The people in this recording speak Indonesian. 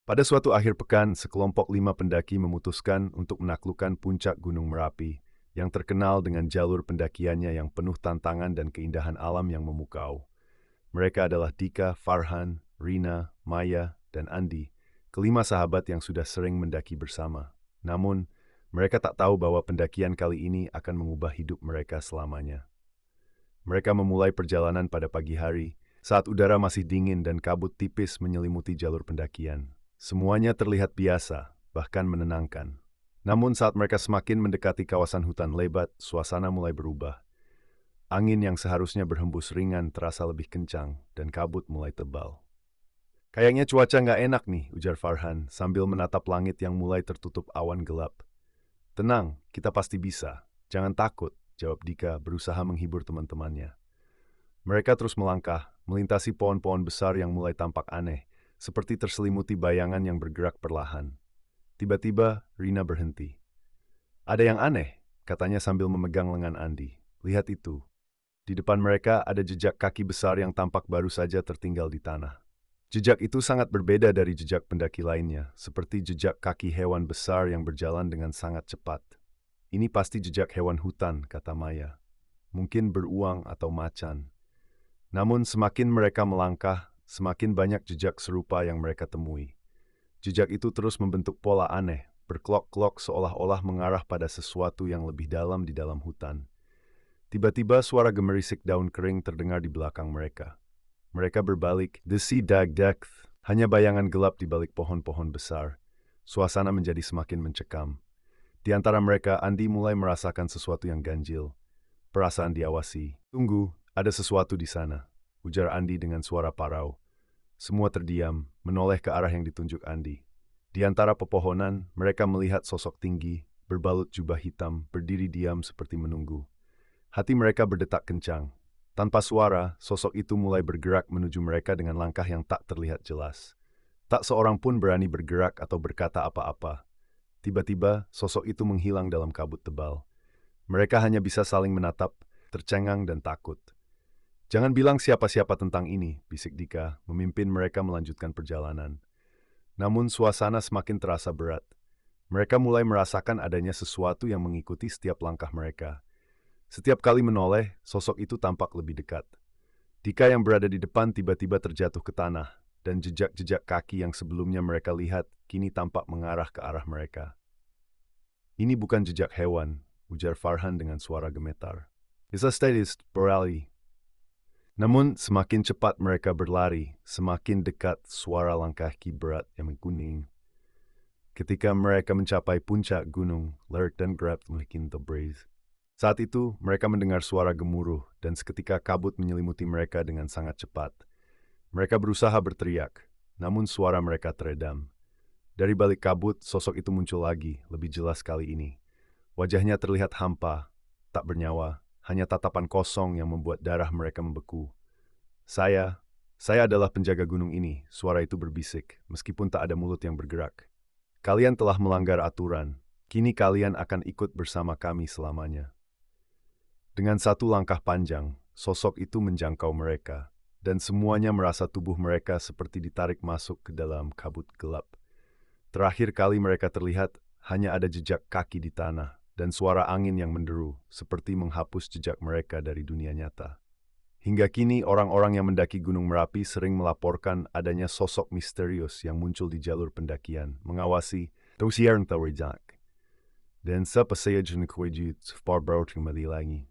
Pada suatu akhir pekan, sekelompok 5 pendaki memutuskan untuk menaklukkan puncak Gunung Merapi yang terkenal dengan jalur pendakiannya yang penuh tantangan dan keindahan alam yang memukau. Mereka adalah Dika, Farhan, Rina, Maya, dan Andi, kelima sahabat yang sudah sering mendaki bersama. Namun, mereka tak tahu bahwa pendakian kali ini akan mengubah hidup mereka selamanya. Mereka memulai perjalanan pada pagi hari, saat udara masih dingin dan kabut tipis menyelimuti jalur pendakian. Semuanya terlihat biasa, bahkan menenangkan. Namun saat mereka semakin mendekati kawasan hutan lebat, suasana mulai berubah. Angin yang seharusnya berhembus ringan terasa lebih kencang, dan kabut mulai tebal. Kayaknya cuaca nggak enak nih, ujar Farhan, sambil menatap langit yang mulai tertutup awan gelap. Tenang, kita pasti bisa. Jangan takut, jawab Dika berusaha menghibur teman-temannya. Mereka terus melangkah, melintasi pohon-pohon besar yang mulai tampak aneh, seperti terselimuti bayangan yang bergerak perlahan. Tiba-tiba, Rina berhenti. Ada yang aneh, katanya sambil memegang lengan Andi. Lihat itu. Di depan mereka ada jejak kaki besar yang tampak baru saja tertinggal di tanah. Jejak itu sangat berbeda dari jejak pendaki lainnya, seperti jejak kaki hewan besar yang berjalan dengan sangat cepat. Ini pasti jejak hewan hutan, kata Maya. Mungkin beruang atau macan. Namun semakin mereka melangkah, semakin banyak jejak serupa yang mereka temui. Jejak itu terus membentuk pola aneh, berkelok-kelok seolah-olah mengarah pada sesuatu yang lebih dalam di dalam hutan. Tiba-tiba suara gemerisik daun kering terdengar di belakang mereka. Mereka berbalik, desi dag-dag, hanya bayangan gelap di balik pohon-pohon besar. Suasana menjadi semakin mencekam. Di antara mereka, Andi mulai merasakan sesuatu yang ganjil. Perasaan diawasi. Tunggu, ada sesuatu di sana, ujar Andi dengan suara parau. Semua terdiam, menoleh ke arah yang ditunjuk Andi. Di antara pepohonan, mereka melihat sosok tinggi, berbalut jubah hitam, berdiri diam seperti menunggu. Hati mereka berdetak kencang. Tanpa suara, sosok itu mulai bergerak menuju mereka dengan langkah yang tak terlihat jelas. Tak seorang pun berani bergerak atau berkata apa-apa. Tiba-tiba, sosok itu menghilang dalam kabut tebal. Mereka hanya bisa saling menatap, tercengang dan takut. Jangan bilang siapa-siapa tentang ini, bisik Dika, memimpin mereka melanjutkan perjalanan. Namun suasana semakin terasa berat. Mereka mulai merasakan adanya sesuatu yang mengikuti setiap langkah mereka. Setiap kali menoleh, sosok itu tampak lebih dekat. Dika yang berada di depan tiba-tiba terjatuh ke tanah, dan jejak-jejak kaki yang sebelumnya mereka lihat kini tampak mengarah ke arah mereka. Ini bukan jejak hewan, ujar Farhan dengan suara gemetar. It's a statist, Borali. Namun semakin cepat mereka berlari, semakin dekat suara langkah kaki berat yang mengkuning. Ketika mereka mencapai puncak gunung, Lert dan Grab makin terbreeze. Saat itu, mereka mendengar suara gemuruh dan seketika kabut menyelimuti mereka dengan sangat cepat. Mereka berusaha berteriak, namun suara mereka teredam. Dari balik kabut, sosok itu muncul lagi, lebih jelas kali ini. Wajahnya terlihat hampa, tak bernyawa, hanya tatapan kosong yang membuat darah mereka membeku. Saya adalah penjaga gunung ini, suara itu berbisik, meskipun tak ada mulut yang bergerak. Kalian telah melanggar aturan, kini kalian akan ikut bersama kami selamanya. Dengan satu langkah panjang, sosok itu menjangkau mereka, dan semuanya merasa tubuh mereka seperti ditarik masuk ke dalam kabut gelap. Terakhir kali mereka terlihat, hanya ada jejak kaki di tanah, dan suara angin yang menderu, seperti menghapus jejak mereka dari dunia nyata. Hingga kini, orang-orang yang mendaki Gunung Merapi sering melaporkan adanya sosok misterius yang muncul di jalur pendakian, mengawasi terus yang terjadi. Dan sa pasayaj na kwejit far brought lagi.